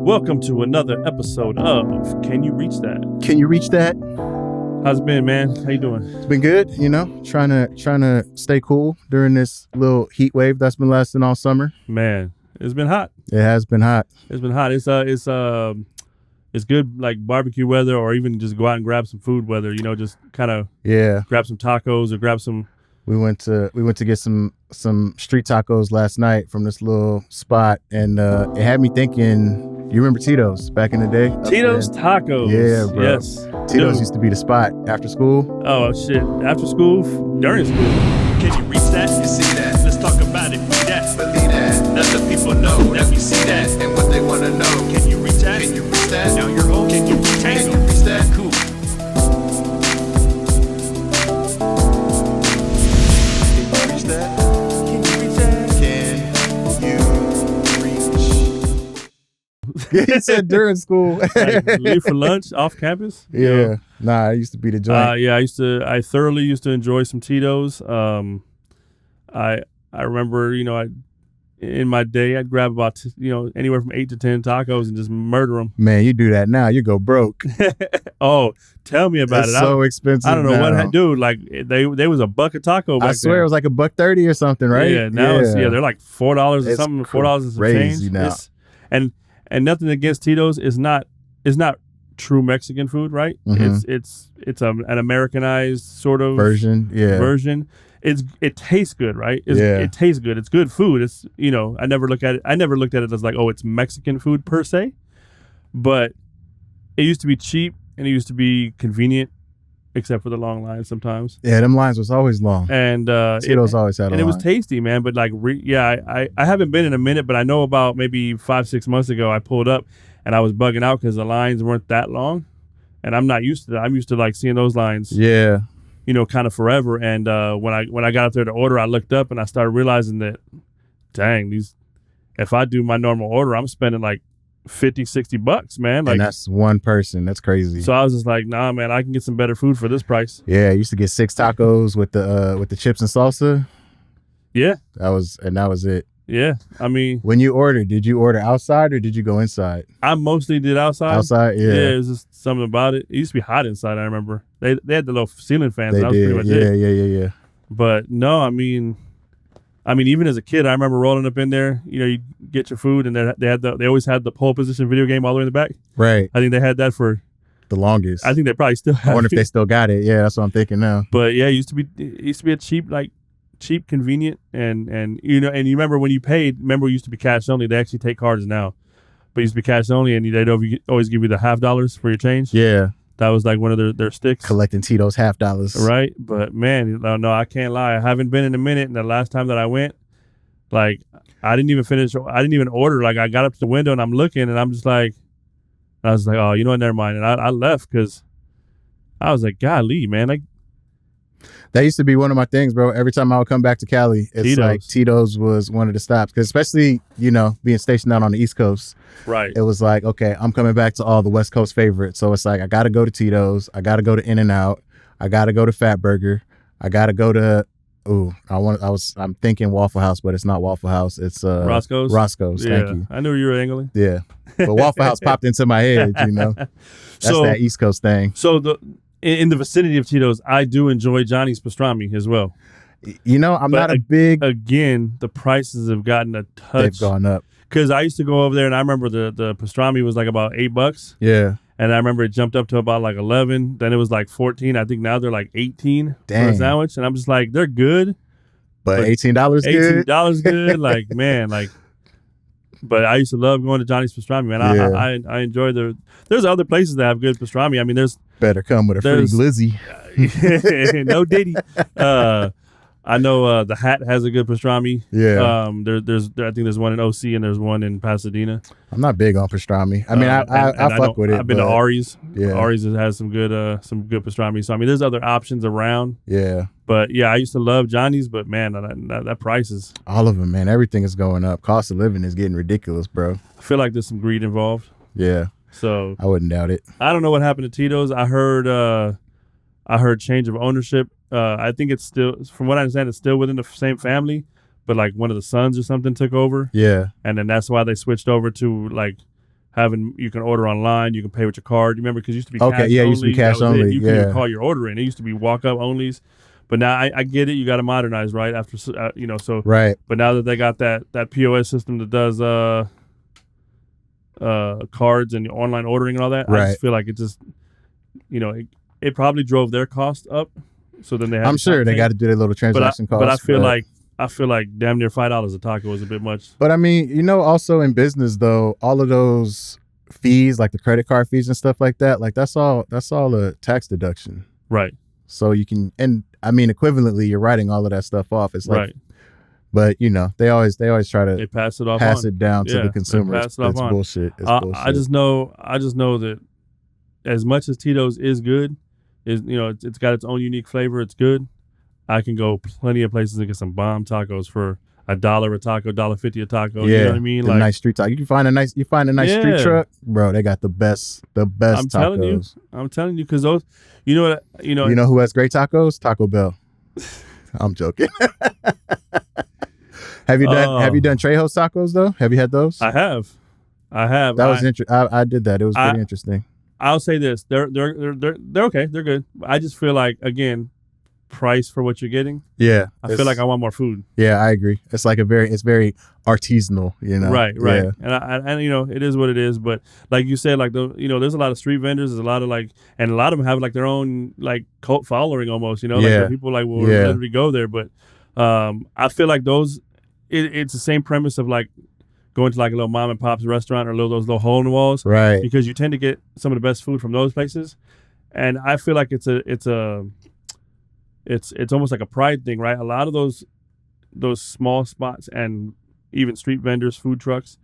Welcome to another episode of Can You Reach That? Can you reach that? How's it been, man? How you doing? It's been good, trying to stay cool during this little heat wave that's been lasting all summer. Man, it's been hot. It has been hot. It's been hot. It's good like barbecue weather, or even just go out and grab some food weather, just kind of grab some tacos or grab some. We went to get some street tacos last night from this little spot, and it had me thinking. You remember Tito's back in the day? Tito's Tacos. Yeah, bro. Yes. Tito's used to be the spot after school. Oh shit! After school, during school. Can you reach that? You see that? Let's talk about it. Be that. Believe that. Let the people know that we see that and what they want to know. Can you reach that? Can you reach that? Now you're home. Can you reach that? Can you reach that? Cool. Can you reach that? Can you reach that? Can you reach? He said during school. Like, leave for lunch off campus. Yeah. Nah, it used to be the joint. I thoroughly used to enjoy some Tito's. I remember, in my day, I'd grab about, anywhere from 8 to 10 tacos and just murder them. Man, you do that now, you go broke. Oh, tell me about it's it. so expensive. I don't know now. what, dude. Like they was a buck a taco. Back I swear then. it was like $1.30 or something, right? Yeah, now they're like $4 or something, $4 and some crazy change. now. And nothing against Tito's. It's not true Mexican food, right? Mm-hmm. It's an Americanized sort of version. It tastes good, right? It tastes good. It's good food. It's I never looked at it as like, oh, it's Mexican food per se, but it used to be cheap and it used to be convenient, except for the long lines sometimes. Yeah, them lines was always long. And Tito's always had a line. And it was tasty, man. But like, I haven't been in a minute, but I know about maybe 5-6 months ago, I pulled up and I was bugging out because the lines weren't that long, and I'm not used to that. I'm used to like seeing those lines. Yeah. Kind of forever. And when I got up there to order, I looked up and I started realizing that, dang, if I do my normal order, I'm spending like $50-$60, man. Like, and that's one person. That's crazy. So I was just like, nah, man, I can get some better food for this price. Yeah, I used to get 6 tacos with the chips and salsa. Yeah. That was it. Yeah. I mean, when you ordered, did you order outside or did you go inside? I mostly did outside. Outside, yeah. Yeah, it was just something about it. It used to be hot inside, I remember. They had the little ceiling fans. They that was did. pretty much it. Yeah. But no, I mean, even as a kid, I remember rolling up in there. You get your food, and they always had the pole position video game all the way in the back. Right. I think they had that for the longest. I think they probably still have. I wonder if they still got it. Yeah, that's what I'm thinking now. But yeah, it used to be a cheap, convenient, and you remember when you paid. Remember, it used to be cash only. They actually take cards now, but it used to be cash only, and they'd always give you the $50 for your change. Yeah. That was like one of their sticks. Collecting Tito's $50. Right. But man, no, I can't lie. I haven't been in a minute. And the last time that I went, like, I didn't even order. Like, I got up to the window and I'm looking and I was like, oh, you know what? Never mind. And I left because I was like, golly, man. Like, that used to be one of my things, bro. Every time I would come back to Cali, it's like Tito's was one of the stops. Because especially, being stationed out on the East Coast. Right. It was like, okay, I'm coming back to all the West Coast favorites. So it's like, I got to go to Tito's. I got to go to In-N-Out. I got to go to Fat Burger. I got to go to, I'm thinking Waffle House, but it's not Waffle House. It's Roscoe's. Roscoe's, yeah. thank you. I knew you were angling. Yeah. But Waffle House popped into my head, That's that East Coast thing. So in the vicinity of Tito's, I do enjoy Johnny's pastrami as well. I'm not a big... Again, the prices have gotten a touch. They've gone up. Because I used to go over there, and I remember the pastrami was like about $8. Yeah. And I remember it jumped up to about like 11. Then it was like 14. I think now they're like 18 for a sandwich. And I'm just like, they're good. But $18 good? $18 good. Like, man, like... But I used to love going to Johnny's pastrami, man. Yeah. I enjoy there's other places that have good pastrami. I mean, there's... Better come with a free glizzy. No Diddy. I know the Hat has a good pastrami. Yeah. I think there's one in OC and there's one in Pasadena. I'm not big on pastrami. I mean, I fuck with it. I've been to Ari's. Yeah. Ari's has some good pastrami. So I mean, there's other options around. Yeah. But yeah, I used to love Johnny's, but man, that price is... All of them, man. Everything is going up. Cost of living is getting ridiculous, bro. I feel like there's some greed involved. Yeah. So I wouldn't doubt it. I don't know what happened to Tito's. I heard change of ownership. I think it's still, from what I understand, it's still within the same family, but like one of the sons or something took over. Yeah. And then that's why they switched over to like you can order online, you can pay with your card. You remember because it used to be Okay, cash yeah, it only. used to be cash That was it. only, You couldn't even yeah. call your order in. It used to be walk up onlys. But now I get it. You got to modernize, right? After so. Right. But now that they got that POS system that does cards and online ordering and all that, I Right. just feel like it just it probably drove their cost up. So then they had I'm sure they got to do their little transaction costs. But I feel like damn near $5 a taco is a bit much. But I mean, also in business though, all of those fees, like the credit card fees and stuff like that, like that's all a tax deduction. Right. So you can, and I mean, equivalently, you're writing all of that stuff off. It's like, right. But they always try to pass it off, it down to the consumer. Pass it off it's on. bullshit. It's bullshit. I just know that as much as Tito's is good, it's got its own unique flavor. It's good. I can go plenty of places and get some bomb tacos for $1 a taco, $1.50 a taco. Yeah, you know what I mean? Like nice street taco. You find a nice street truck, bro. They got the best tacos. I'm telling you, because those, you know who has great tacos? Taco Bell. I'm joking. Have you done Trejo's tacos though? Have you had those? I have. That was interesting. I did that. It was pretty interesting. I'll say this: they're okay. They're good. I just feel like, again, price for what you're getting. Yeah, I feel like I want more food. Yeah, I agree. It's like it's very artisanal. Right. Yeah. And it is what it is. But like you said, like there's a lot of street vendors. There's a lot of and a lot of them have like their own like cult following almost. Like people like will literally go there. But I feel like those. It's the same premise of like going to like a little mom and pop's restaurant or those little hole in the walls, right? Because you tend to get some of the best food from those places, and I feel like it's almost like a pride thing, right? A lot of those small spots and even street vendors, food trucks,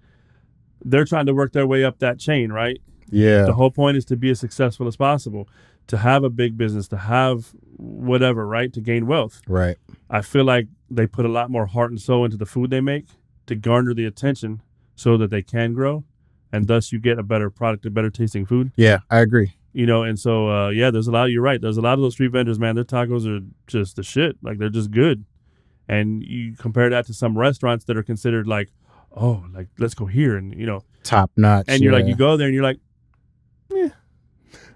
they're trying to work their way up that chain, right? Yeah. The whole point is to be as successful as possible, to have a big business, to have whatever, right? To gain wealth, right? I feel like they put a lot more heart and soul into the food they make to garner the attention so that they can grow, and thus you get a better product, a better tasting food. Yeah, I agree. And so, there's a lot, you're right. There's a lot of those street vendors, man, their tacos are just the shit. Like, they're just good. And you compare that to some restaurants that are considered like, oh, like, let's go here. And, top notch. And you're like, you go there and you're like,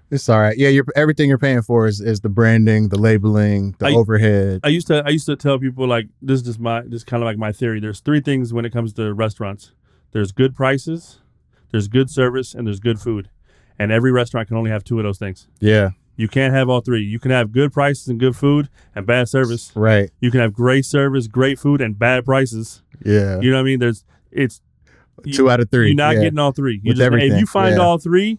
it's all right. Yeah, everything you're paying for is the branding, the labeling, the overhead. I used to tell people, like, this is kind of like my theory. There's three things when it comes to restaurants. There's good prices, there's good service, and there's good food. And every restaurant can only have two of those things. Yeah. You can't have all three. You can have good prices and good food and bad service. Right. You can have great service, great food, and bad prices. Yeah. You know what I mean? It's 2 out of 3. You're not getting all three. With everything. If you find all three,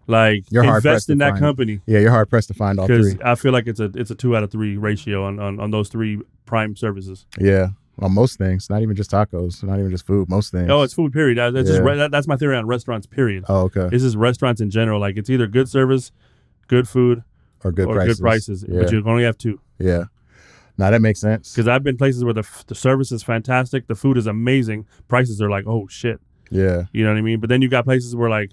like, you're invest in that company. Yeah, you're hard pressed to find all three. I feel like it's a 2 out of 3 ratio on those three prime services. Yeah. On most things, not even just tacos, not even just food, most things. Oh, it's food, period. That's my theory on restaurants, period. Oh, okay. This is restaurants in general. Like, it's either good service, good food, or good prices. Yeah. But you can only have two. Yeah. Now that makes sense. Because I've been places where the service is fantastic, the food is amazing, prices are like, oh, shit. Yeah. You know what I mean? But then you got places where, like,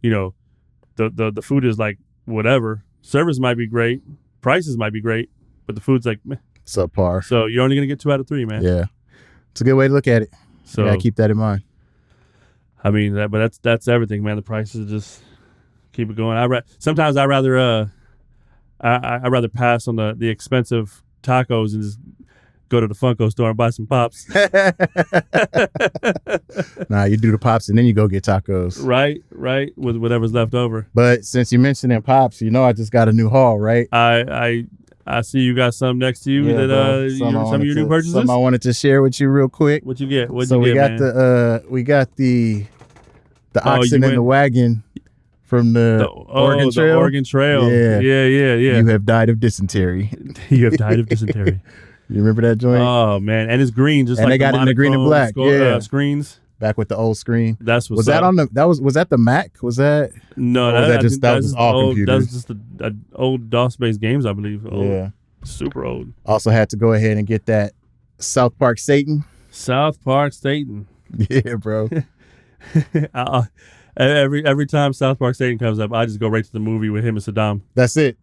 the food is like whatever. Service might be great, prices might be great, but the food's like meh. Subpar. So you're only gonna get 2 out of 3, man. Yeah, it's a good way to look at it. So yeah, keep that in mind. I mean, that's everything, man. The prices just keep it going. Sometimes I rather pass on the expensive tacos and just go to the Funko store and buy some pops. Nah, you do the pops and then you go get tacos. Right, with whatever's left over. But since you mentioned in pops, I just got a new haul, right? I see you got some next to you some of your new purchases. Something I wanted to share with you real quick. What you get? We got the oxen in the wagon from the Oregon Trail. The Oregon Trail. Yeah. You have died of dysentery. You have died of dysentery. You remember that joint? Oh man, and it's green, just and like they got it in the green and black. Screens. Back with the old screen. That's what's was that up. on the was that the Mac? Was that no? That was all old, computers. That was just the old DOS based games, I believe. Yeah, super old. Also had to go ahead and get that South Park Satan. South Park Satan. Yeah, bro. Every time South Park Satan comes up, I just go right to the movie with him and Saddam. That's it.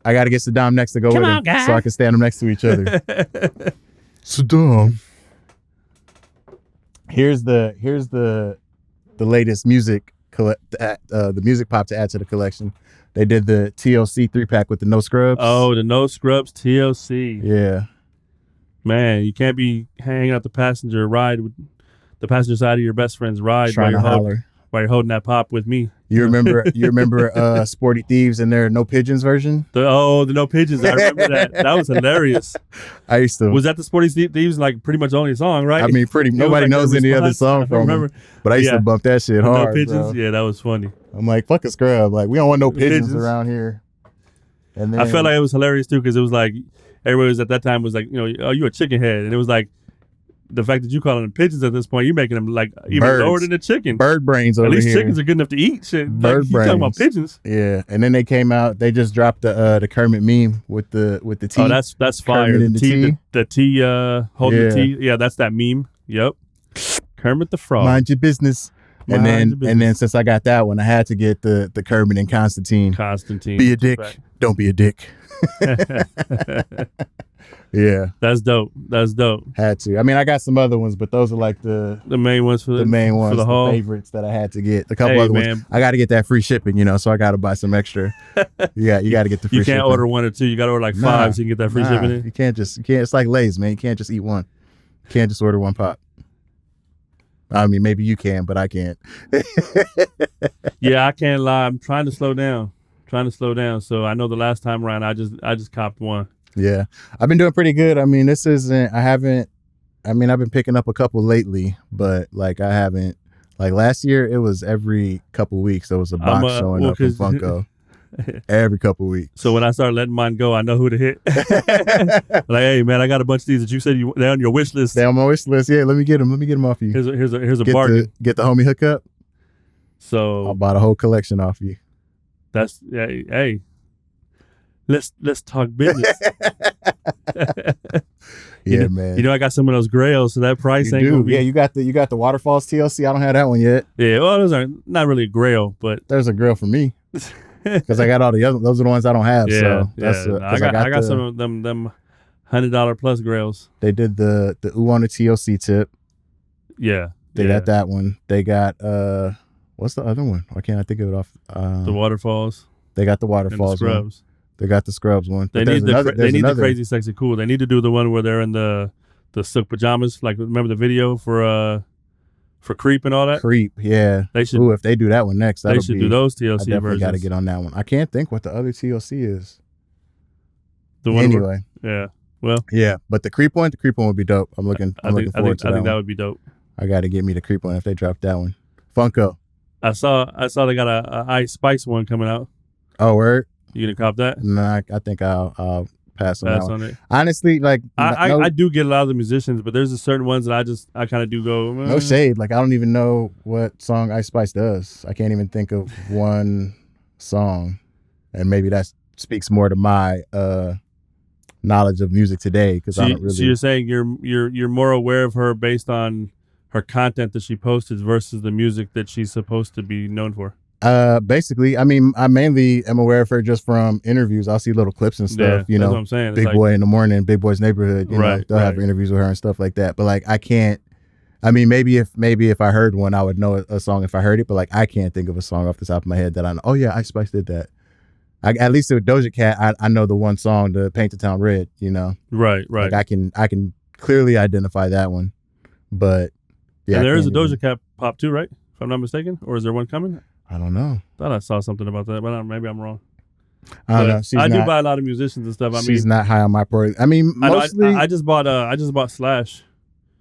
I got to get Saddam next to go with him, so I can stand them next to each other. Saddam. Here's the latest music the music pop to add to the collection. They did the TLC 3-pack with the no scrubs. Oh, the no scrubs TLC. Yeah. Man, you can't be hanging out the passenger side of your best friend's ride Trying to holler while you're holding that pop with me. You remember Sporty Thieves and their No Pigeons version? The No Pigeons. I remember that. That was hilarious. I used to. Was that the Sporty Thieves? Like pretty much only song, right? I mean, nobody knows any other song from them. But I used to bump that shit hard. No Pigeons. Bro. Yeah, that was funny. I'm like, fuck a scrub. Like, we don't want no pigeons around here. And then I felt like it was hilarious too because it was like everybody was at that time was like, you know, oh, you a chicken head, and it was like the fact that you calling them pigeons at this point, you making them like even lower than a chicken. Bird brains over here. At least chickens are good enough to eat. Shit, bird like, brains. You talking about pigeons? Yeah, and then they came out. They just dropped the Kermit meme with the T. Oh, that's fire. Kermit The T holding the T. Yeah, that's that meme. Yep. Kermit the Frog. Mind your business. And then since I got that one, I had to get the Kermit and Constantine. Be a dick. Right. Don't be a dick. Yeah, that's dope. Had to. I mean, I got some other ones, but those are like the main ones for the whole favorites that I had to get. A couple other ones. I got to get that free shipping, so I got to buy some extra. You got to get the free shipping. You can't order one or two. You got to order like 5 so you can get that free shipping in. You can't. It's like Lay's, man. You can't just eat one. You can't just order one pop. I mean, maybe you can, but I can't. Yeah, I can't lie. I'm trying to slow down. So I know the last time around, I just copped one. Yeah, I've been doing pretty good. I mean, I've been picking up a couple lately, but like I haven't, like last year, it was every couple weeks. There was a box showing up from Funko every couple weeks. So when I start letting mine go, I know who to hit. Like, hey man, I got a bunch of these that you said they're on your wish list. They're on my wish list. Yeah, let me get them off you. Here's a bargain. Get the homie hookup. So I'll buy the whole collection off you. That's hey. Let's talk business. Yeah, man. You know I got some of those grails, so that price ain't gonna be. Yeah, you got the Waterfalls TLC. I don't have that one yet. Yeah, well, those are not really a grail, but there's a grail for me because I got all the other. Those are the ones I don't have. Yeah, so I got some of them $100 plus grails. They did the Ooh on the TLC tip. Yeah, they got that one. They got what's the other one? Why can't I think of it off? The Waterfalls. They got the Waterfalls. And the Scrubs. One. They got the Scrubs one. They need the Crazy Sexy Cool. They need to do the one where they're in the silk pajamas. Like, remember the video for Creep and all that? Creep, yeah. They should. Ooh, if they do that one next, they should do those TLC versions. I definitely got to get on that one. I can't think what the other TLC is. The one anyway. Yeah. Well. Yeah, but the Creep one would be dope. I'm looking forward to that one. I think that would be dope. I got to get me the Creep one if they drop that one. Funko. I saw they got a Ice Spice one coming out. Oh, word? You gonna cop that? Nah, I think I'll pass on that one. It. Honestly, like I do get a lot of the musicians, but there's a certain ones that I kind of do go. No shade. Like I don't even know what song Ice Spice does. I can't even think of one song, and maybe that speaks more to my knowledge of music today because I don't really. So you're saying you're more aware of her based on her content that she posted versus the music that she's supposed to be known for? Basically, I mean, I mainly am aware of her just from interviews. I'll see little clips and stuff, that's what I'm saying. Big Boy in the Morning, Big Boy's Neighborhood, they'll have interviews with her and stuff like that. But like, I can't, I mean, maybe if I heard one, I would know a song if I heard it, but like, I can't think of a song off the top of my head that I know. Oh yeah, Ice Spice did that. At least with Doja Cat, I know the one song, the Paint the Town Red, Right. Like I can clearly identify that one, but yeah. And there is a Doja Cat pop too, right? If I'm not mistaken, or is there one coming? I don't know. Thought I saw something about that, but maybe I'm wrong. I don't know. I do buy a lot of musicians and stuff. She's not high on my priority. I mean, mostly. I just bought Slash.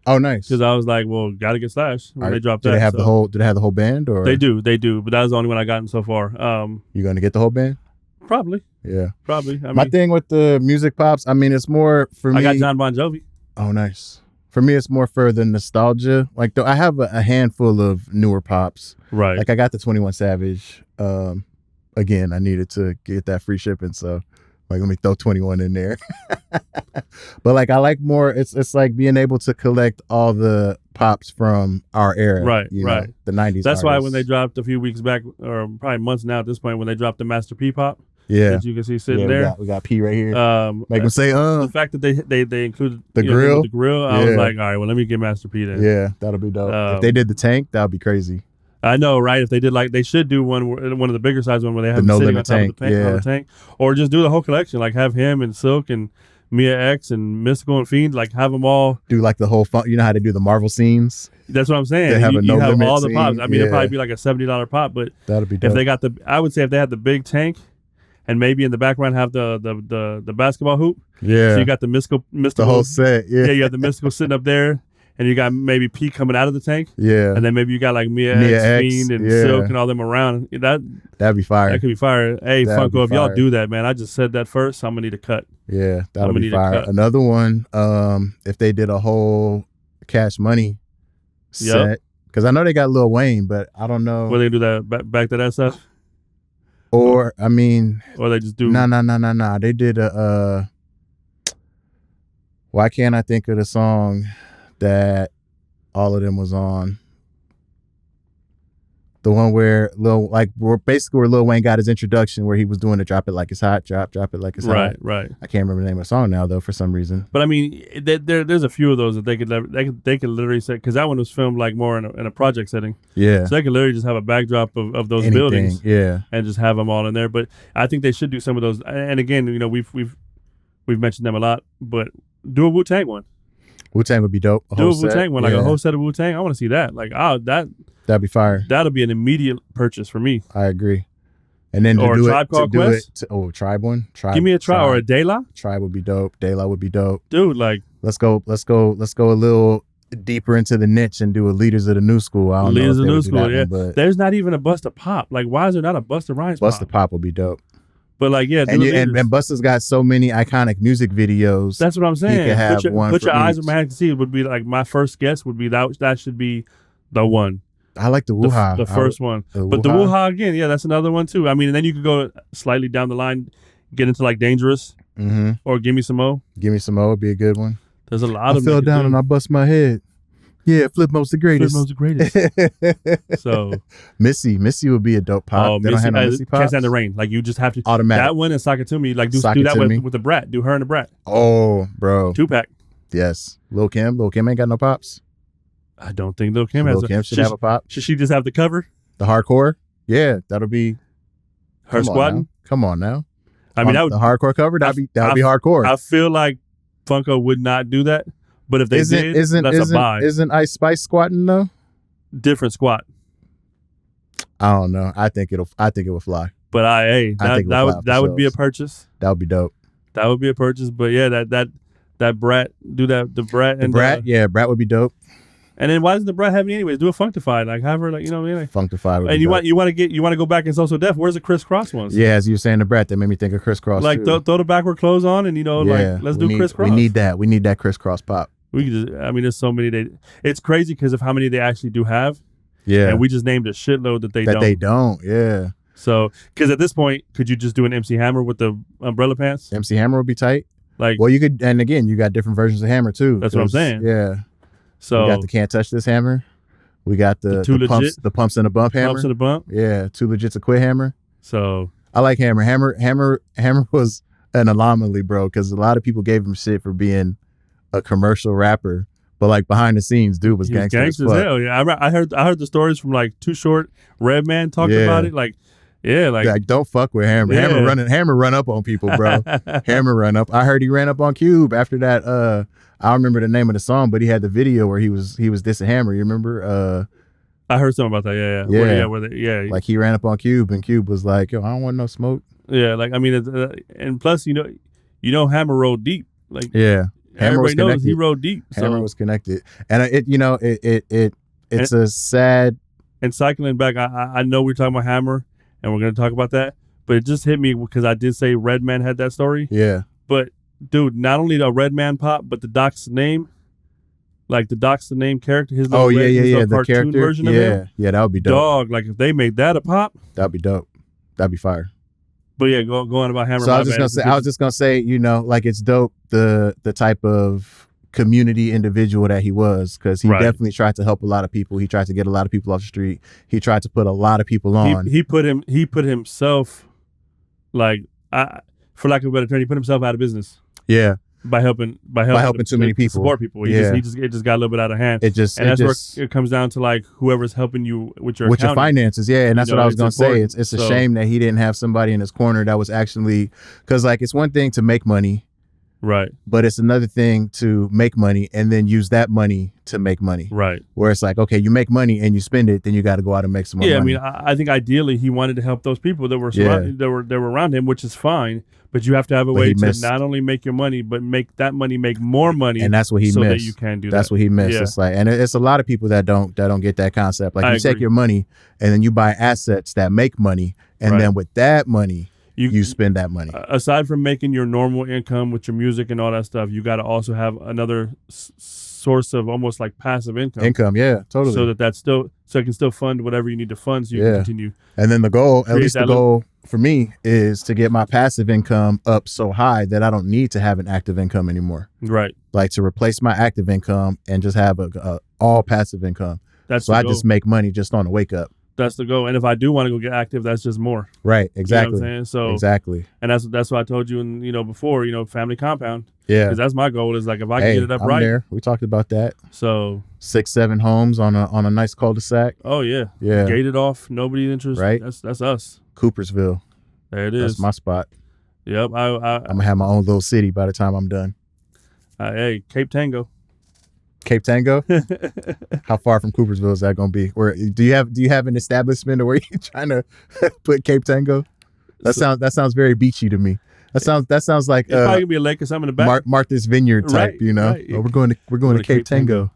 Oh, nice. Because I was like, well, gotta get Slash when they dropped that. Did they have the whole band or? They do, but that was the only one I gotten so far. You gonna get the whole band? Probably. Yeah. Probably. My thing with the music pops, I mean, it's more for me. I got John Bon Jovi. Oh, nice. For me, it's more for the nostalgia. Like, I have a handful of newer pops. Right. Like, I got the 21 Savage. Again, I needed to get that free shipping, so like, let me throw 21 in there. But like, I like more. It's like being able to collect all the pops from our era. Right. Know, the 90s. That's why when they dropped a few weeks back, or probably months now at this point, when they dropped the Master P pop. Yeah, that you can see sitting there. We got P right here. Make them say, The fact that they included the grill. The grill. I was like, all right, well, let me get Master P then. Yeah, that'll be dope. If they did the tank, that would be crazy. I know, right? If they did like, they should do one of the bigger size one where they have him No sitting Limit on top tank, of the tank, or just do the whole collection. Like have him and Silk and Mia X and Mystical and Fiend. Like have them all Do like the whole fun. You know how they do the Marvel scenes? That's what I'm saying. They have you, a No you have Limit all the pops. scene, I mean, it'd probably be like a $70 pop, but That'll be dope. if they got I would say if they had the big tank, and maybe in the background have the basketball hoop. Yeah. So you got the mystical the whole set. Yeah. yeah, you have the mystical sitting up there, and you got maybe P coming out of the tank. Yeah. And then maybe you got like Mia X, X, Fiend, and Silk and all them around. That'd be fire. That could be fire. Hey, That'd be Funko, if y'all fire. do that, man, I just said that first. I'm gonna need a cut. Yeah, that'll gonna be need a fire. cut. Another one, if they did a whole Cash Money set, because I know they got Lil Wayne, but I don't know. Will they do that back to that stuff? Or I mean, or they just do no. They did a. Why can't I think of the song that all of them was on? The one where Lil Wayne got his introduction, where he was doing the drop it like it's hot, drop it like it's hot. Right. I can't remember the name of the song now though, for some reason. But I mean, there's a few of those that they could literally say, because that one was filmed like more in a project setting. Yeah. So they could literally just have a backdrop of those Anything, buildings. yeah. And just have them all in there. But I think they should do some of those. And again, you know, we've mentioned them a lot, but do a Wu-Tang one. Wu-Tang would be dope. Do a Wu-Tang one, like a whole set of Wu-Tang. I want to see that. Like, that'd be fire. That'll be an immediate purchase for me. I agree. And then or to do Tribe Called Quest. Tribe one. Tribe. Give me a Tribe or a De La. Tribe would be dope. De La would be dope. Dude, like, let's go a little deeper into the niche and do a Leaders of the New School. I don't Leaders know of if the New they would do School. that Yeah, one, but there's not even a Busta Pop. Like, why is there not a Busta Rhymes pop? Busta Pop would be dope. But like, yeah, and Busta's got so many iconic music videos. That's what I'm saying. He could have put your eyes on my hand to see. It would be like my first guess would be that should be the one. I like the Wuha. The first one. But the Wuha again, yeah, that's another one too. I mean, and then you could go slightly down the line, get into like Dangerous or Give Me Some Mo. Give Me Some Mo would be a good one. There's a lot of I fell down and I bust my head. Yeah, Flip Mo's the greatest. Flip Mo's the greatest. So Missy would be a dope pop. Oh, they don't have no Missy pops. Can't Stand the Rain. Like you just have to automatic. That one and Sock It To Me. Like do that with the Brat. Do her and the Brat. Oh, bro. 2-pack. Yes. Lil Kim ain't got no pops. I don't think Lil Kim has. Lil Kim should have a pop. Should she just have the cover? The hardcore? Yeah, that'll be her squatting. Come on now. I mean, that would the hardcore cover. That'd be hardcore. I feel like Funko would not do that, but if they that's a buy. Isn't Ice Spice squatting though? Different squat. I don't know. I think it would fly. But that would be a purchase. That would be dope. That would be a purchase. But yeah, that Brat, do that the Brat and Brat would be dope. And then why doesn't the Brat have any anyways? Do a Functified, like have her like, you know what I mean? Like, Functified. And you want to go back in Social Def. Where's the crisscross ones? Yeah, as you were saying the Brat, that made me think of crisscross. Like throw the backward clothes on, and like let's do crisscross. We need that. We need that crisscross pop. We could just. I mean, there's so many. It's crazy because of how many they actually do have. Yeah, and we just named a shitload that they don't. Yeah. So, because at this point, could you just do an MC Hammer with the umbrella pants? MC Hammer would be tight. Like, well, you could, and again, you got different versions of Hammer too. That's what I'm saying. Yeah. So we got the Can't Touch This Hammer. We got the pumps and the bump hammer. Pumps and the bump. Yeah, Too Legit to Quit hammer. So I like Hammer. Hammer was an anomaly, bro, because a lot of people gave him shit for being a commercial rapper, but like behind the scenes, dude was gangster as hell. Yeah, I heard the stories from like Too Short, Redman talked about it. Like, yeah, like don't fuck with Hammer. Yeah. Hammer run up on people, bro. Hammer run up. I heard he ran up on Cube after that. I don't remember the name of the song, but he had the video where he was dissing Hammer. You remember? I heard something about that. Yeah. Like he ran up on Cube, and Cube was like, "Yo, I don't want no smoke." Yeah, like I mean, and plus, you know, Hammer rode deep. Like, yeah, everybody knows he rode deep. Hammer was connected, and it's a sad. And cycling back, I know we're talking about Hammer, and we're gonna talk about that, but it just hit me because I did say Redman had that story. Yeah, but. Dude, not only the Redman pop, but the Doc's name, like the Doc's the name character, his little the cartoon character version of him. Yeah, that would be dope. Dog, like if they made that a pop, that'd be dope. That'd be fire. But yeah, go on about Hammer. So I was just gonna say, you know, like it's dope the type of community individual that he was, because he definitely tried to help a lot of people. He tried to get a lot of people off the street. He tried to put a lot of people on. He put himself, like, for lack of a better term, he put himself out of business. Yeah. by helping too many people, support people. It just got a little bit out of hand. Where it comes down to like whoever's helping you with your finances. Yeah, and that's what I was gonna say. It's a shame that he didn't have somebody in his corner that was actually, because like it's one thing to make money. Right. But it's another thing to make money and then use that money to make money. Right. Where it's like, okay, you make money and you spend it, then you got to go out and make some more money. Yeah, I mean, I think ideally he wanted to help those people that were that were around him, which is fine. But you have to have a way to not only make your money, but make that money make more money. And that's what he missed. So that you can do that. That's what he missed. Yeah. It's like, and it's a lot of people that don't get that concept. Like you take your money and then you buy assets that make money, and then with that money, you spend that money. Aside from making your normal income with your music and all that stuff, you got to also have another source of almost like passive income. Yeah, totally. So it can still fund whatever you need to fund, so you can continue. And then the goal for me is to get my passive income up so high that I don't need to have an active income anymore. Right. Like to replace my active income and just have a all passive income. So I just make money just on the wake up. That's the goal. And if I do want to go get active, that's just more. Right. Exactly. You know what I'm saying? So exactly. And that's what I told you before, family compound. Yeah. Because that's my goal is like if I can get it up I'm right. There. We talked about that. So 6-7 homes on a nice cul-de-sac. Oh yeah. Yeah. Gated off, nobody interested. Right. That's us. Coopersville. There it is. That's my spot. Yep. I'm gonna have my own little city by the time I'm done. Hey, Cape Tango. Cape Tango? How far from Coopersville is that gonna be? Where do you have an establishment or where you trying to put Cape Tango? That sounds very beachy to me. That sounds like it's probably gonna be a lake or something in the back. Martha's Vineyard type, Right. Oh, we're going to Cape Tango.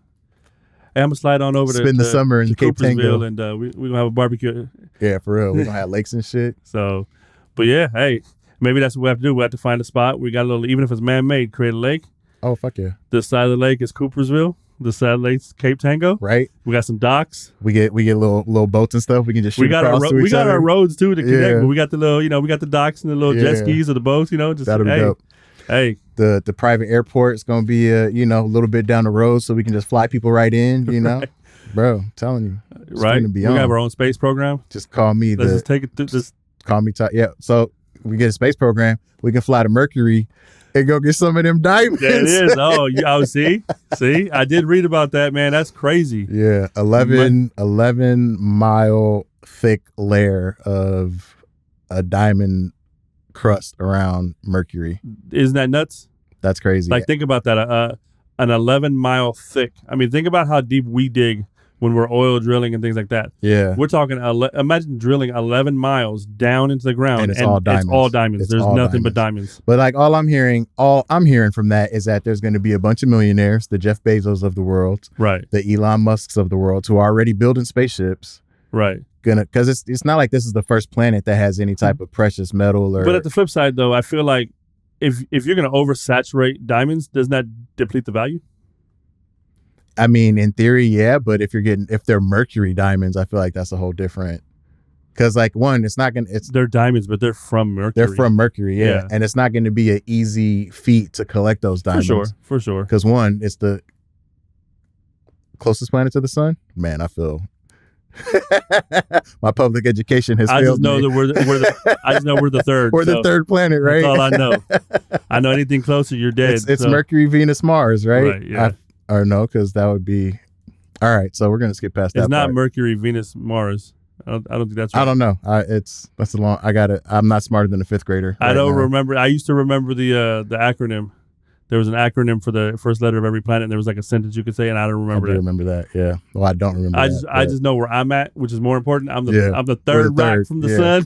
Hey, I'm gonna slide on over spend the summer in Cape Tango, and we're gonna have a barbecue. Yeah, for real. We're gonna have lakes and shit. So, but yeah, hey, maybe that's what we have to do. We have to find a spot. We got a little, even if it's man-made, create a lake. Oh fuck yeah! This side of the lake is Coopersville. This side of the lake's Cape Tango. Right. We got some docks. We get little boats and stuff. We can just shoot across to each other. We got our roads too to connect. But we got the little, we got the docks and the little jet skis or the boats. Just that'll be dope. Hey, the private airport is gonna be a little bit down the road, so we can just fly people right in. Right. Bro, I'm telling you, it's right. We have our own space program. Just call me. Let's just take it through. Just call me. Yeah. So we get a space program. We can fly to Mercury and go get some of them diamonds. There it is. Oh, see, I did read about that, man. That's crazy. Yeah, 11 mile thick layer of a diamond crust around Mercury. Isn't that nuts? That's crazy. Like think about that. An 11-mile thick. I mean, think about how deep we dig when we're oil drilling and things like that. Yeah. We're talking, imagine drilling 11 miles down into the ground. And it's all diamonds. It's all diamonds. There's nothing but diamonds. But like all I'm hearing from that is that there's going to be a bunch of millionaires, the Jeff Bezos of the world. Right. The Elon Musks of the world who are already building spaceships. Right. Because it's not like this is the first planet that has any type of precious metal or. But at the flip side though, I feel like if you're going to oversaturate diamonds, doesn't that deplete the value? I mean, in theory, yeah, but if they're mercury diamonds, I feel like that's a whole different. Because like they're diamonds, but they're from Mercury. They're from Mercury, yeah. And it's not going to be an easy feat to collect those diamonds. For sure. Because one, it's the closest planet to the sun. Man, I feel my public education has failed me. I just know we're the third. We're the third planet, right? That's all I know. I know anything closer, you're dead. It's Mercury, Venus, Mars, right? Right. Yeah. Or no, because that would be. All right, so we're gonna skip past that. It's not part. Mercury, Venus, Mars. I don't think that's right. I don't know. That's a long. I'm not smarter than a fifth grader. I don't remember. I used to remember the acronym. There was an acronym for the first letter of every planet, and there was like a sentence you could say, and I don't remember. I do remember that. Yeah. Well, I don't remember. I just know where I'm at, which is more important. I'm the third rock from the sun.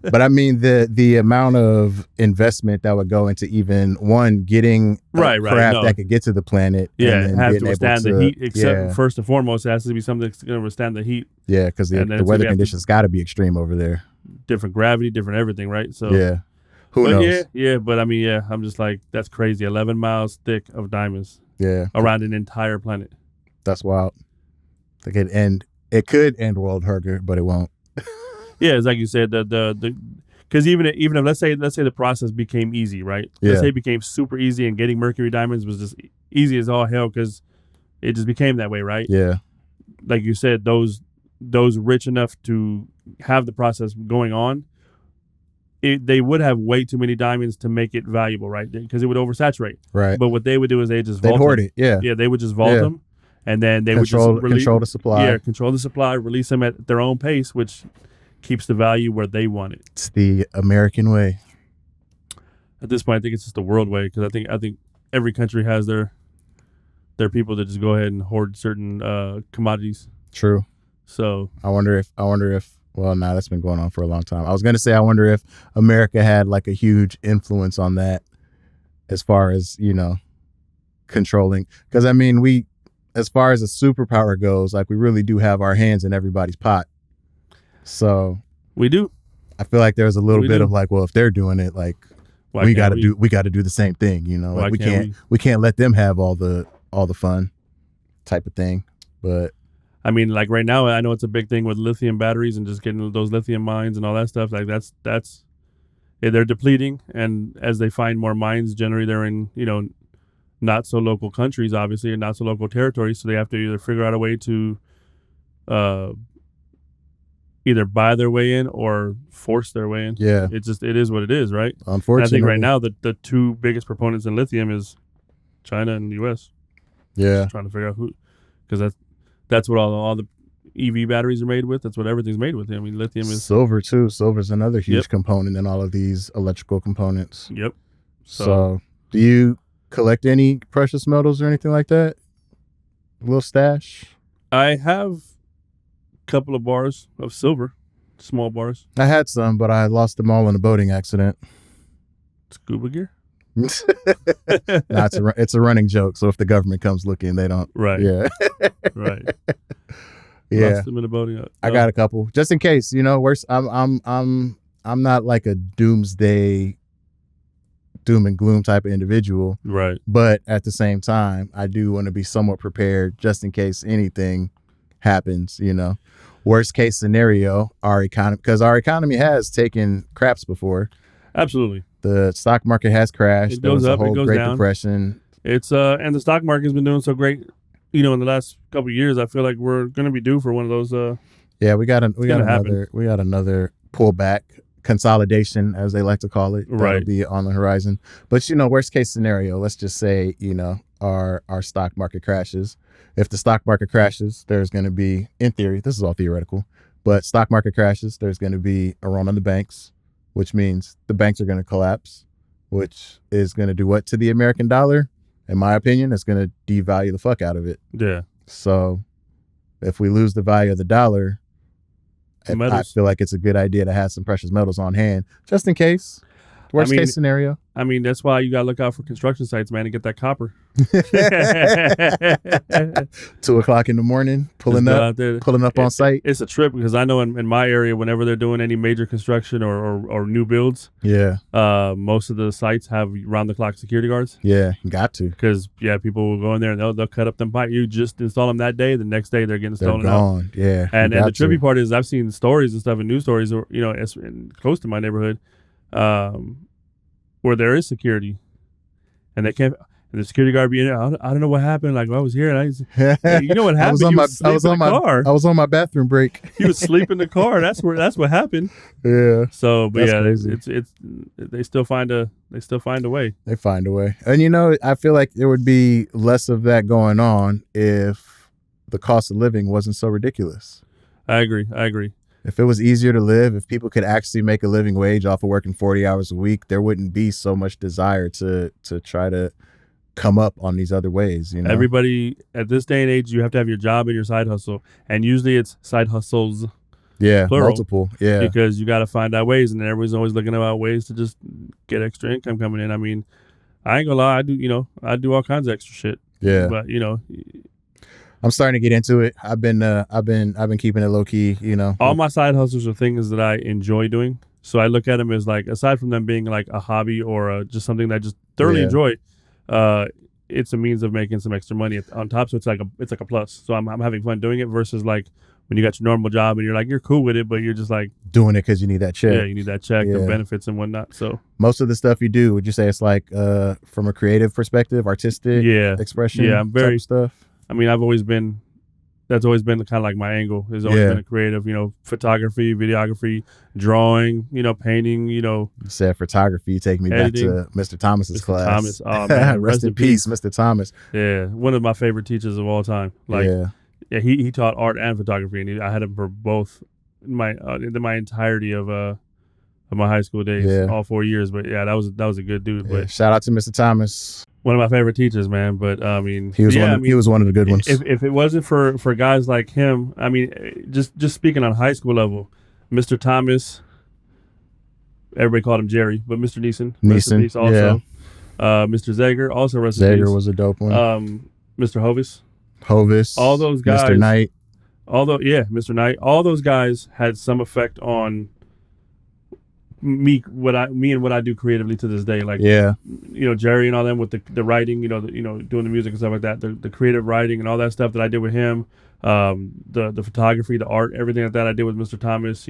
But I mean the amount of investment that would go into even one getting a craft that could get to the planet. Yeah, and have to withstand the heat. Except first and foremost, it has to be something that's going to withstand the heat. Yeah, because the weather conditions got to be extreme over there. Different gravity, different everything, right? So yeah. Who knows? But I mean, I'm just like, that's crazy. 11 miles thick of diamonds. Yeah. Around an entire planet. That's wild. It could end world hunger, but it won't. Yeah, it's like you said, because even if let's say the process became easy, right? Yeah. Let's say it became super easy and getting mercury diamonds was just easy as all hell because it just became that way, right? Yeah. Like you said, those rich enough to have the process going on they would have way too many diamonds to make it valuable, right? Because it would oversaturate. Right. But what they would do is they just They'd vault hoard them. it. Yeah. Yeah, they would just vault Yeah. them, and then they Control would just control the supply. Yeah, control the supply, release them at their own pace, which keeps the value where they want it. It's the American way. At this point, I think it's just the world way, because I think every country has their people that just go ahead and hoard certain commodities. True. So I wonder if well, nah, that's been going on for a long time. I was gonna say I wonder if America had like a huge influence on that as far as, you know, controlling. Because I mean, we, as far as a superpower goes, like we really do have our hands in everybody's pot. So we do. I feel like there's a little We bit do. of like, well, if they're doing it, like Why we can't got to do the same thing, you know. Like Why we can't let them have all the fun type of thing. But I mean, like right now, I know it's a big thing with lithium batteries and just getting those lithium mines and all that stuff. Like that's yeah, they're depleting, and as they find more mines, generally they're in, you know, not so local countries, obviously, and not so local territories. So they have to either figure out a way to either buy their way in or force their way in. yeah, It is what it is, right? And unfortunately, I think right now the two biggest proponents in lithium is China and the U.S. yeah, Just trying to figure out who, because that's what all the EV batteries are made with. That's what everything's made with. I mean, lithium is. silver too. Silver's another huge Yep. component in all of these electrical components. Yep. So, do you collect any precious metals or anything like that? A little stash? I have a couple of bars of silver, small bars. I had some, but I lost them all in a boating accident. Scuba gear. Nah, it's a running joke. So if the government comes looking, they don't. Right. Yeah, Right. yeah. Lost them in a boating. I got a couple just in case. You know, I'm not like a doomsday, doom and gloom type of individual, Right. but at the same time, I do want to be somewhat prepared just in case anything happens. You know, worst case scenario, our economy has taken craps before. Absolutely. The stock market has crashed. It There goes was a up, it whole goes Great down. Depression. It's and the stock market's been doing so great. You know, in the last couple of years, I feel like we're gonna be due for one of those. Yeah, we got gonna happen. another pullback, consolidation, as they like to call it. That'll Right. be on the horizon. But you know, worst case scenario, let's just say, you know, our stock market crashes. If the stock market crashes, there's going to be, in theory, this is all theoretical, but stock market crashes, there's going to be a run on the banks, which means the banks are going to collapse, which is going to do what to the American dollar? In my opinion, it's going to devalue the fuck out of it. Yeah. So if we lose the value of the dollar, I Metals. feel like it's a good idea to have some precious metals on hand just in case. Worst case scenario. I mean, that's why you gotta look out for construction sites, man, and get that copper. 2:00 in the morning, Just go out there. pulling up on site. It's a trip because I know in my area, whenever they're doing any major construction or new builds, Yeah, most of the sites have round the clock security guards. yeah, got to. Because people will go in there and they'll cut up them pipe. You just install them that day. The next day they're getting They're stolen out. gone. Yeah, And you the got to. trippy part is I've seen stories and stuff and news stories, or it's close to my neighborhood, where there is security, and they can't. And the security guard be in there. I don't know what happened. Like I was here, and you know what happened? I was on my car. I was on my bathroom break. He was asleep in the car. That's what happened. Yeah, So, but That's yeah, crazy. it's they still find a way. they find a way. And you know, I feel like there would be less of that going on if the cost of living wasn't so ridiculous. I agree. If it was easier to live, if people could actually make a living wage off of working 40 hours a week, there wouldn't be so much desire to try to come up on these other ways, you know. Everybody at this day and age, you have to have your job and your side hustle, and usually it's side hustles. Yeah, plural. multiple. Yeah. Because you got to find out ways, and everybody's always looking about ways to just get extra income coming in. I mean, I ain't gonna lie, I do all kinds of extra shit. Yeah. But I'm starting to get into it. I've been keeping it low key, you know. all my side hustles are things that I enjoy doing. So I look at them as like, aside from them being like a hobby or just something that I just thoroughly Yeah. enjoy, it's a means of making some extra money on top. So it's like a plus. So I'm having fun doing it versus like when you got your normal job and you're cool with it, but you're just like doing it because you need that check. yeah, you need that check, the Yeah. benefits and whatnot. So Most of the stuff you do, would you say it's like from a creative perspective, artistic yeah, expression? Yeah, I'm type very- of stuff. I mean, I've always been that's always been kind of like my angle. Has always been a creative, photography, videography, drawing, painting, Said photography. Take me editing. back to Mr. Thomas's Mr. class. Thomas. Oh man, Rest in peace, Mr. Thomas. Yeah, one of my favorite teachers of all time. He taught art and photography, and I had him for both my entirety of my high school days, all 4 years. But yeah, that was a good dude. Yeah. But Shout out to Mr. Thomas. One of my favorite teachers, man. But I mean, he was one of the good ones. If it wasn't for guys like him, I mean, just speaking on high school level, Mr. Thomas, everybody called him Jerry, but Mr. Neeson also. Mr. Zager also rest in peace. Zager was a dope one. Mr. Hovis, all those guys. Mr. Knight. Mr. Knight. All those guys had some effect on me and what I do creatively to this day. Like, Jerry and all them with the writing, doing the music and stuff like that, the creative writing and all that stuff that I did with him, the photography, the art, everything like that I did with Mr. Thomas,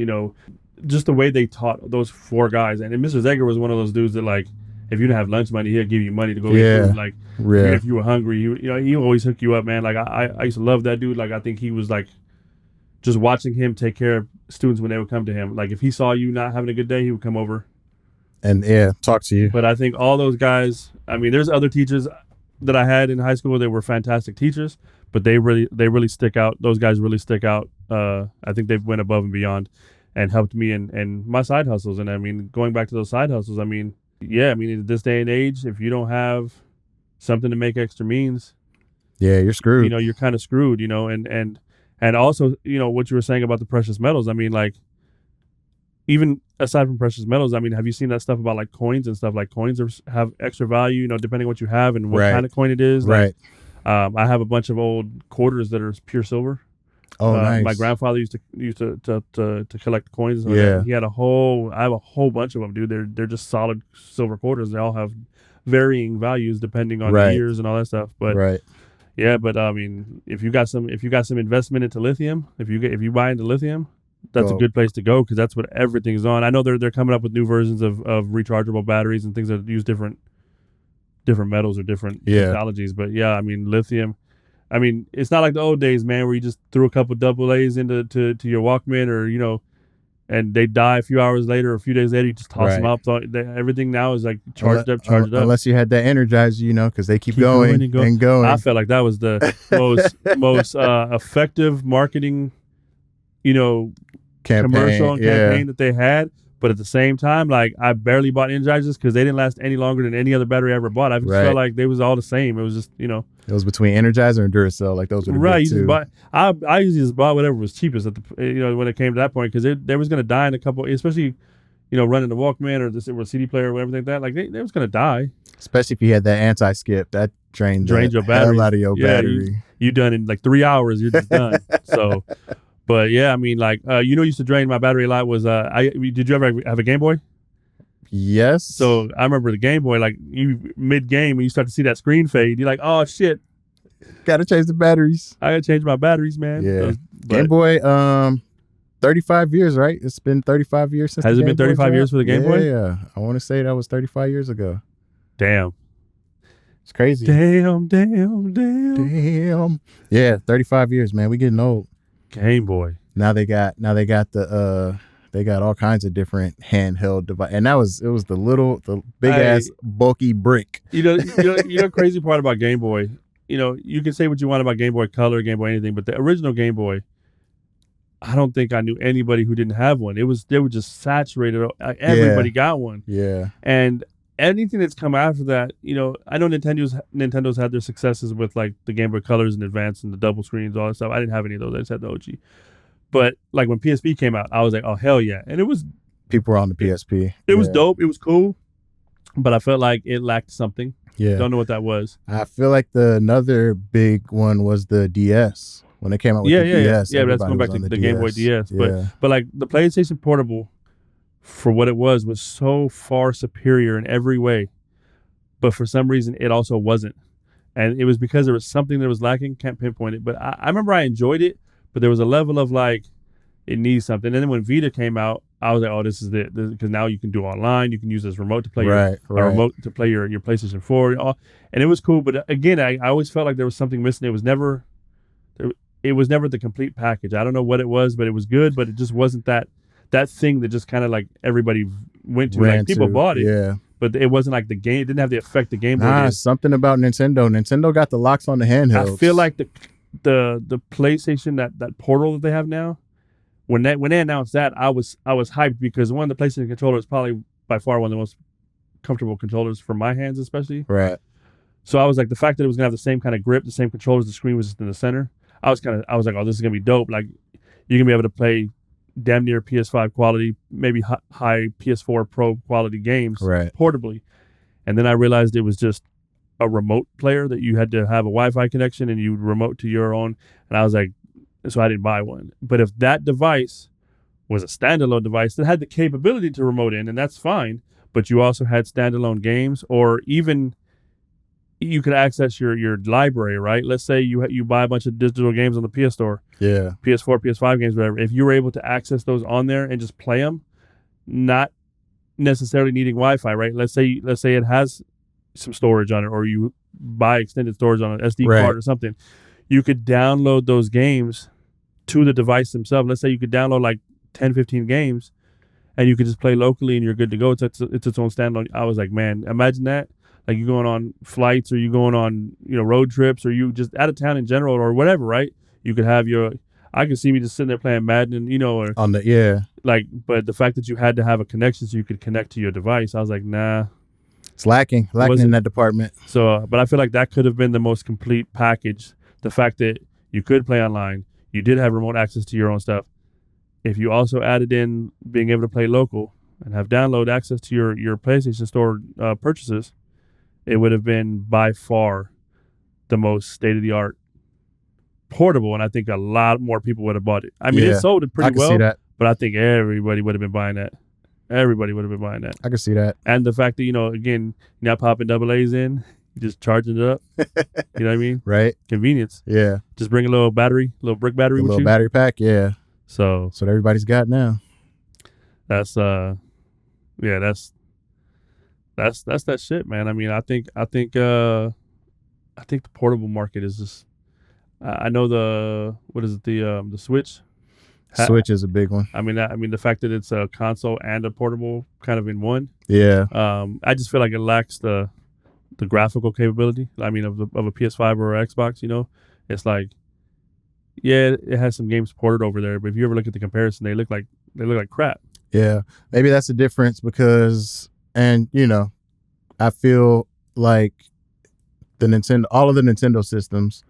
just the way they taught those four guys. And Mr. Zager was one of those dudes that, like, if you didn't have lunch money, he'll give you money to go get food. Like, even if you were hungry, he always hook you up, man. Like, I used to love that dude. Like, I think he was like, just watching him take care of students when they would come to him. Like, if he saw you not having a good day, he would come over and talk to you. But I think all those guys, I mean, there's other teachers that I had in high school that were fantastic teachers, but they really stick out. Those guys really stick out. I think they've went above and beyond and helped me in my side hustles. And I mean, going back to those side hustles, I mean, in this day and age, if you don't have something to make extra means, you're screwed. You're kind of screwed, and also, what you were saying about the precious metals. I mean, like, even aside from precious metals, I mean, have you seen that stuff about like coins and stuff? Like, coins have extra value, depending on what you have and what kind of coin it is. Like, I have a bunch of old quarters that are pure silver. Oh, nice. My grandfather used to collect coins. So he had I have a whole bunch of them, dude. They're just solid silver quarters. They all have varying values depending on the years and all that stuff. But yeah, but I mean, if you got some investment into lithium, if you buy into lithium, that's a good place to go, because that's what everything's on. I know they're coming up with new versions of rechargeable batteries and things that use different metals or different technologies. But yeah, I mean, lithium. I mean, it's not like the old days, man, where you just threw a couple double A's into your Walkman, or and they die a few hours later or a few days later. You just toss them up. Everything now is like charged up. Unless you had that Energizer, because they keep going and going. I felt like that was the most effective marketing, commercial and campaign that they had. But at the same time, like, I barely bought Energizers because they didn't last any longer than any other battery I ever bought. I just felt like they was all the same. It was just, It was between Energizer and Duracell. Like, those were the big two. I usually just bought whatever was cheapest at the, when it came to that point, because they was going to die in a couple, especially, running the Walkman or CD player or everything like that. Like, they was going to die. Especially if you had that anti-skip. That drained your battery. Hell out of your battery. You done in like 3 hours. You're just done. So... But yeah, I mean, like, used to drain my battery a lot was, did you ever have a Game Boy? Yes. So I remember the Game Boy, like, you mid-game, when you start to see that screen fade, you're like, oh, shit. Got to change the batteries. I got to change my batteries, man. Yeah. Game Boy, 35 years, right? It's been 35 years since Has it been 35 years for the Game Boy? Yeah. I want to say that was 35 years ago. Damn. It's crazy. Damn. Yeah, 35 years, man. We getting old. Game Boy. Now they got all kinds of different handheld device, and it was the big ass bulky brick. The crazy part about Game Boy, you can say what you want about Game Boy Color, Game Boy anything, but the original Game Boy, I don't think I knew anybody who didn't have one. They were just saturated. Everybody got one. Yeah. And anything that's come after that, I know Nintendo's had their successes with like the Game Boy Colors and Advance and the double screens, all that stuff. I didn't have any of those. I just had the OG. But like when PSP came out, I was like, oh hell yeah! And it was, people were on the PSP. It was dope. It was cool, but I felt like it lacked something. Yeah, don't know what that was. I feel like another big one was the DS when they came out with the DS. Yeah, that's going back to the Game Boy DS. But like the PlayStation Portable, for what it was so far superior in every way, but for some reason it also wasn't, and it was because there was something that was lacking. Can't pinpoint it, but I remember I enjoyed it, but there was a level of like, it needs something. And then when Vita came out, I was like, oh, this is it, because now you can do online. You can use this remote to play your remote to play your PlayStation 4, and it was cool. But again, I always felt like there was something missing. It was never. it was never the complete package. I don't know what it was, but it was good, but it just wasn't that thing that just kind of like everybody went to. Ran Like people to, bought it, yeah. but it wasn't like the game. It didn't have the effect the Game Boy Nah, did. something about Nintendo. Nintendo got the locks on the handhelds. I feel like the PlayStation that Portal that they have now, when they announced that, I was hyped because one of the PlayStation controllers probably by far one of the most comfortable controllers for my hands, especially. Right. So I was like, the fact that it was gonna have the same kind of grip, the same controllers, the screen was just in the center. I was like, oh, this is gonna be dope. Like you're gonna be able to play damn near PS5 quality, maybe high PS4 Pro quality games Right. portably. And then I realized it was just a remote player that you had to have a Wi-Fi connection and you remote to your own. And I was like, so I didn't buy one. But if that device was a standalone device that had the capability to remote in, and that's fine, but you also had standalone games, or even you could access your library, right? Let's say you buy a bunch of digital games on the PS Store, Yeah. PS4, PS5 games, whatever. If you were able to access those on there and just play them, not necessarily needing Wi-Fi, right? Let's say it has some storage on it, or you buy extended storage on an SD Right. card or something. You could download those games to the device themselves. Let's say you could download like 10, 15 games, and you could just play locally, and you're good to go. It's its own standalone. I was like, man, imagine that. Like you going on flights, or you going on road trips, or you just out of town in general, or whatever, right? You could have I could see me just sitting there playing Madden, or On the yeah. like. But the fact that you had to have a connection so you could connect to your device, I was like, nah. It's lacking in that department. So, but I feel like that could have been the most complete package. The fact that you could play online, you did have remote access to your own stuff. If you also added in being able to play local and have download access to your PlayStation Store purchases, it would have been by far the most state-of-the-art portable, and I think a lot more people would have bought it. I mean, Yeah, it sold it I pretty can well, see that. but I think everybody would have been buying that. Everybody would have been buying that. I can see that. And the fact that, again, you're not popping AA's in, you're just charging it up. You know what I mean? Right. Convenience. Yeah. Just bring a little brick battery A with little you. battery pack. Yeah. So That's what everybody's got now. that's that's that shit, man. I mean, I think the portable market is just. I know the Switch. Switch is a big one. I mean, the fact that it's a console and a portable kind of in one. Yeah. I just feel like it lacks the graphical capability. I mean, of a PS5 or Xbox. It's like, yeah, it has some games ported over there, but if you ever look at the comparison, they look like crap. Yeah. Maybe that's the difference because, and I feel like all of the Nintendo systems,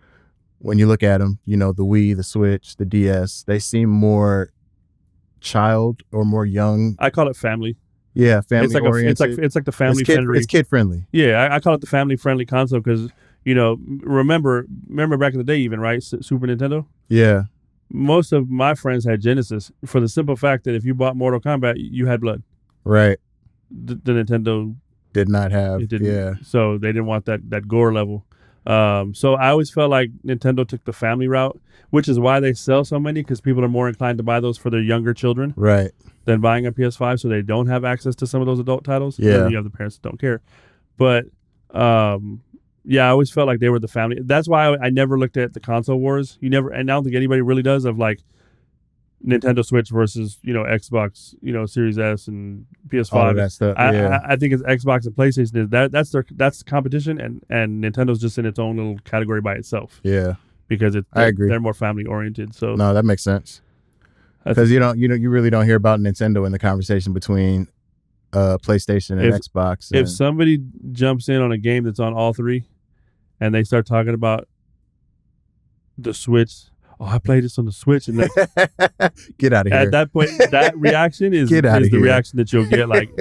when you look at them, the Wii, the Switch, the DS, they seem more child or more young. I call it family. Yeah, family oriented. It's like the family friendly. It's kid friendly. Yeah, I call it the family friendly console because remember back in the day, even right, Super Nintendo. Yeah, most of my friends had Genesis for the simple fact that if you bought Mortal Kombat, you had blood. Right. The Nintendo did not have. It didn't. Yeah. So they didn't want that gore level. So I always felt like Nintendo took the family route, which is why they sell so many, because people are more inclined to buy those for their younger children, right, than buying a PS5, so they don't have access to some of those adult titles. Yeah, you have the parents that don't care, but yeah, I always felt like they were the family. That's why I never looked at the console wars. And I don't think anybody really does, of like Nintendo Switch versus Xbox, Series S and PS5. All of that stuff. Yeah. I think it's Xbox and PlayStation. That's the competition, and Nintendo's just in its own little category by itself. Yeah, because I agree. They're more family oriented. So no, that makes sense. Because you really don't hear about Nintendo in the conversation between PlayStation and Xbox. If somebody jumps in on a game that's on all three, and they start talking about the Switch. Oh, I played this on the Switch, and get out of here. At that point, that reaction is the reaction that you'll get. Like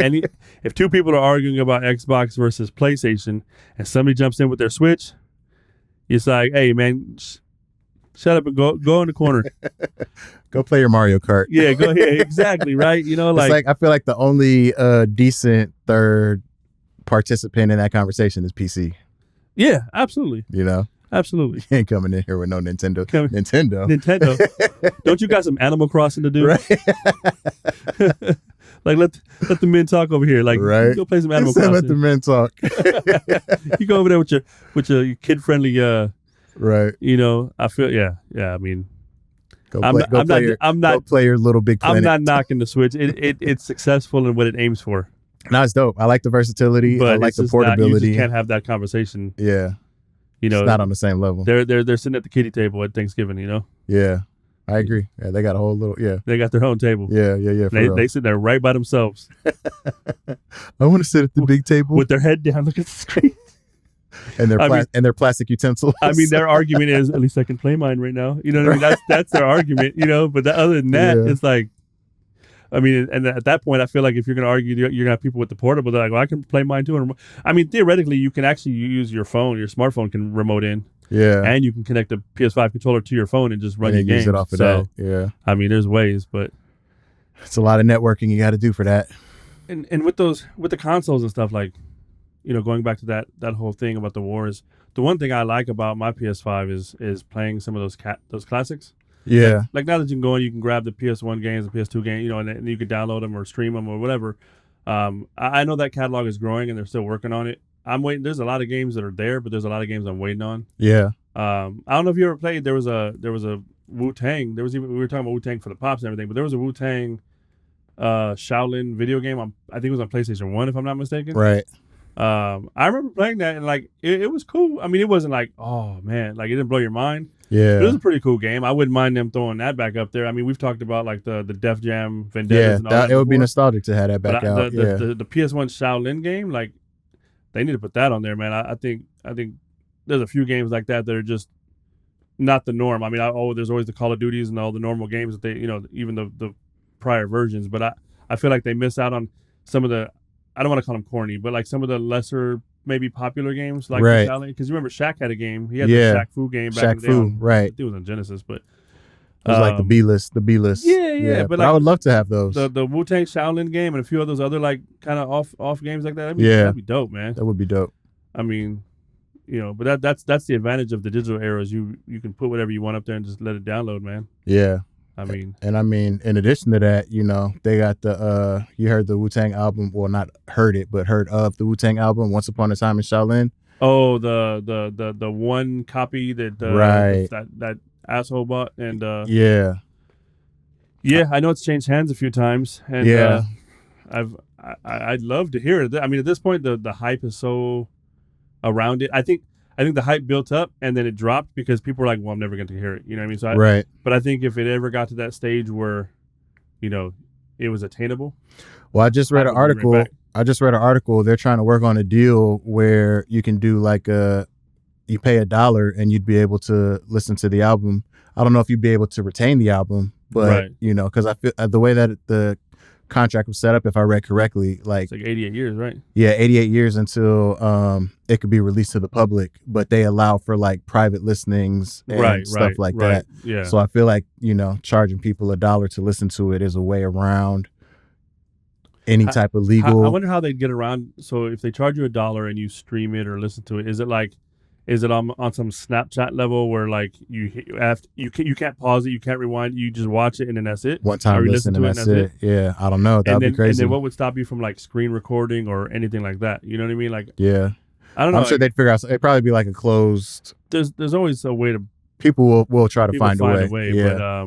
if two people are arguing about Xbox versus PlayStation, and somebody jumps in with their Switch, it's like, hey man, shut up and go in the corner. Go play your Mario Kart. Yeah, go ahead. Exactly right. It's like I feel like the only decent third participant in that conversation is PC. Yeah, absolutely. Absolutely. You ain't coming in here with no Nintendo. Nintendo. Don't you got some Animal Crossing to do? Right. Like let the men talk over here. Like right. Go play some Animal Crossing. Let the men talk. You go over there with your kid friendly Right. You know, I feel yeah. I mean, Go I'm play. not, Go I'm play not, your. I'm Go not, play your Little Big I'm Planet. not knocking the Switch. It's successful in what it aims for. No, it's dope. I like the versatility. But I like it's the just not, you portability. just can't have that conversation. Yeah. You know, It's not on the same level. they're sitting at the kiddie table at Thanksgiving. You know, Yeah. I agree. Yeah, they got a whole little. Yeah. they got their own table. Yeah. For real. They sit there right by themselves I want to sit at the big table with their head down, look at the screen. and their I mean- and their plastic utensils. I mean, their argument is at least I can play mine right now. You know what I mean? That's their argument. You know, but other than that, Yeah. it's like, I mean, and at that point, I feel like if you're going to argue, you're going to have people with the portable. They're like, well, I can play mine too. I mean, theoretically, you can actually use your phone. Your smartphone can remote in, Yeah. and you can connect a PS5 controller to your phone and just run And your then use games. it off of So, that. Yeah. I mean, there's ways, but It's a lot of networking you got to do for that. and with the consoles and stuff, like, you know, going back to that whole thing about the wars, the one thing I like about my PS5 is playing some of those classics. Yeah. Like now that you can go in, you can grab the PS1 games, the PS2 games, you know, and you can download them or stream them or whatever. I know that catalog is growing and they're still working on it. I'm waiting. There's a lot of games that are there, but there's a lot of games I'm waiting on. Yeah. I don't know if you ever played. There was a Wu-Tang. We were talking about Wu-Tang for the pops and everything, but there was a Wu-Tang Shaolin video game. I think it was on PlayStation 1, if I'm not mistaken. Right. I remember playing that and like it was cool. I mean, it wasn't like, oh man, like it didn't blow your mind. Yeah. It was a pretty cool game. I wouldn't mind them throwing that back up there. I mean, we've talked about like the Def Jam Vendettas Yeah. and all that. It would be before. nostalgic to have that back But out. Yeah. the PS1 Shaolin game, like they need to put that on there, man. I think there's a few games like that are just not the norm. I mean, there's always the Call of Duties and all the normal games that they, you know, even the prior versions. But I feel like they miss out on some of the, I don't want to call them corny, but like some of the lesser, maybe popular games like Right. because you remember Shaq had a game. He had Yeah. the Shaq Fu game back Shaq in the day. Fu. I Right. think it was on Genesis, but It was like the B list. Yeah, But but I like would love to have those. the Wu-Tang Shaolin game and a few of those other like kind of off games like that. Yeah. That'd be dope, man. That would be dope. I mean, you know, but that's the advantage of the digital era is you can put whatever you want up there and just let it download, man. Yeah. I mean, And I mean, in addition to that, you know, they got the you heard the Wu-Tang album, well, not heard it, but heard of the Wu-Tang album, Once Upon a Time in Shaolin. oh, the one copy that Right. that asshole bought, and Yeah. yeah, I know it's changed hands a few times, and Yeah. I'd love to hear it. I mean, at this point, the hype is so around it. I think the hype built up and then it dropped because people were like, well, I'm never going to hear it. You know what I mean? So Right. But I think if it ever got to that stage where, you know, it was attainable. Well, I just read an I would bring it article. back. They're trying to work on a deal where you can do like you pay $1 and you'd be able to listen to the album. I don't know if you'd be able to retain the album, but Right. you know, because I feel the way that the contract was set up, if I read correctly, like It's like 88 years, right? yeah, 88 years until it could be released to the public, but they allow for like private listenings and stuff like that. Yeah. So I feel like, you know, charging people $1 to listen to it is a way around any type of legal. I wonder how they'd get around. So if they charge you $1 and you stream it or listen to it, is it on some Snapchat level where like you can't pause it, you can't rewind, you just watch it and then that's it? One time Or you listen listen and to that's it. Yeah, I don't know. That'd be And crazy. then what would stop you from like screen recording or anything like that? You know what I mean? Like Yeah, I don't know. I'm sure they'd figure out. It'd probably be like a closed. There's always a way to People will try to people find a way. Yeah,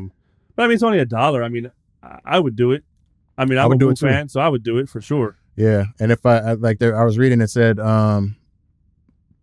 but I mean it's only $1. I mean I would do it. I mean I I'm would a do Wu it too. fan, so I would do it for sure. yeah. And if I was reading, it said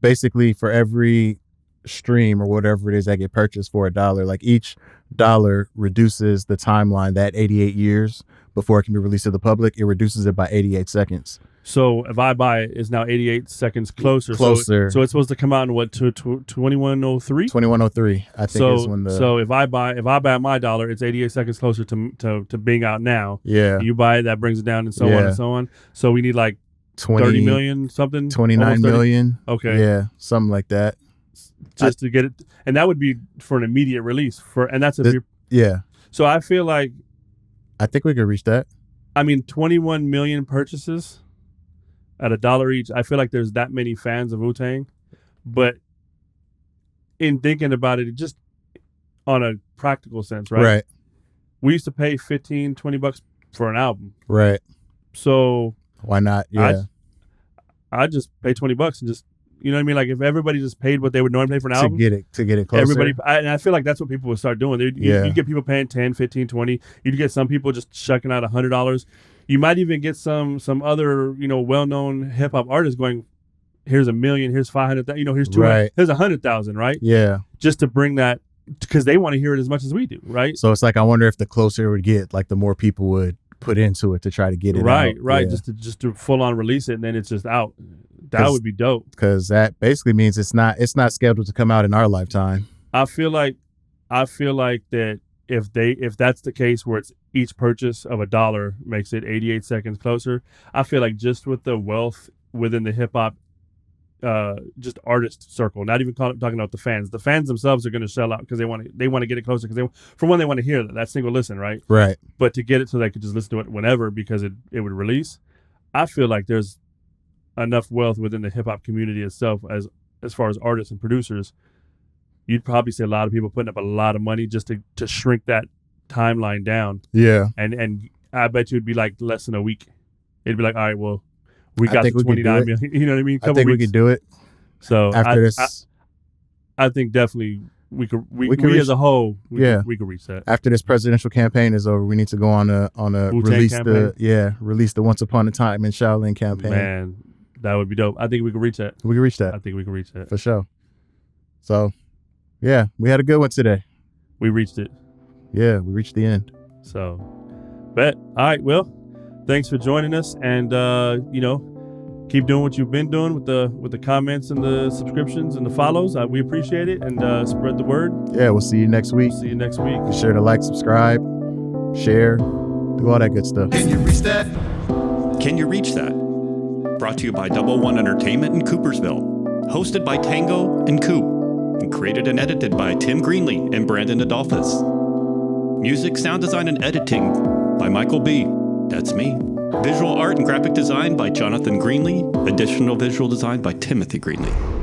basically for every stream or whatever it is that get purchased for $1, like each dollar reduces the timeline, that 88 years before it can be released to the public, it reduces it by 88 seconds. So if I buy it, it's now 88 seconds closer. Closer. So it's supposed to come out in what 2103. 2103, I think is when the So if I buy my $1, it's 88 seconds closer to being out now. yeah You buy it, that brings it down, and so on Yeah. and so on. So we need like 20 30 million something, 29 almost 30? million. Okay, Yeah, something like that. just to get it, and that would be for an immediate release. And that's if The- you're. Yeah, So I feel like, I think we could reach that. I mean, 21 million purchases at $1 each. I feel like there's that many fans of Wu-Tang, but in thinking about it, just on a practical sense, right? Right. We used to pay $15-20 for an album, Right. so Why not? Yeah. I just pay $20 and just You know what I mean? Like if everybody just paid what they would normally pay for an album, to get it closer. And I feel like that's what people would start doing. You get people paying 10, 15, 20. You'd get some people just shucking out $100. You might even get some other, well-known hip hop artists going, here's $1 million, here's 500,000, here's 200, Right. here's 100,000, right? Yeah. Just to bring that, because they want to hear it as much as we do, right? So it's like, I wonder if the closer it would get, like the more people would put into it to try to get it out. Right. Yeah. Just to full on release it, and then it's just out. That would be dope. Because that basically means it's not scheduled to come out in our lifetime. I feel like that if that's the case where it's each purchase of $1 makes it 88 seconds closer, I feel like just with the wealth within the hip hop just artist circle, not even talking about the fans. The fans themselves are going to sell out because they want to get it closer, because for one, they want to hear that single listen, right? Right. But to get it so they could just listen to it whenever because it would release, I feel like there's enough wealth within the hip hop community itself as far as artists and producers. You'd probably see a lot of people putting up a lot of money just to shrink that timeline down. Yeah. And I bet you it'd be like less than a week. It'd be like, all right, well, we got the 29 million. You know what I mean? I think we could do it. So after this, I think definitely we reach, as a whole, we could reach that. After this presidential campaign is over, we need to go on a release campaign. Release the Once Upon a Time in Shaolin campaign. Man, that would be dope. I think we could reach that. We can reach that. I think we can reach that for sure. So, yeah, we had a good one today. We reached it. Yeah, we reached the end. So, bet. All right, well, thanks for joining us, and keep doing what you've been doing with the comments and the subscriptions and the follows. We appreciate it, and spread the word. Yeah, we'll see you next week. See you next week. Be sure to like, subscribe, share, do all that good stuff. Can you reach that? Can you reach that? Brought to you by Double One Entertainment in Coopersville. Hosted by Tango and Coop. And created and edited by Tim Greenlee and Brandon Adolphus. Music, sound design, and editing by Michael B. That's me. Visual art and graphic design by Jonathan Greenlee. Additional visual design by Timothy Greenlee.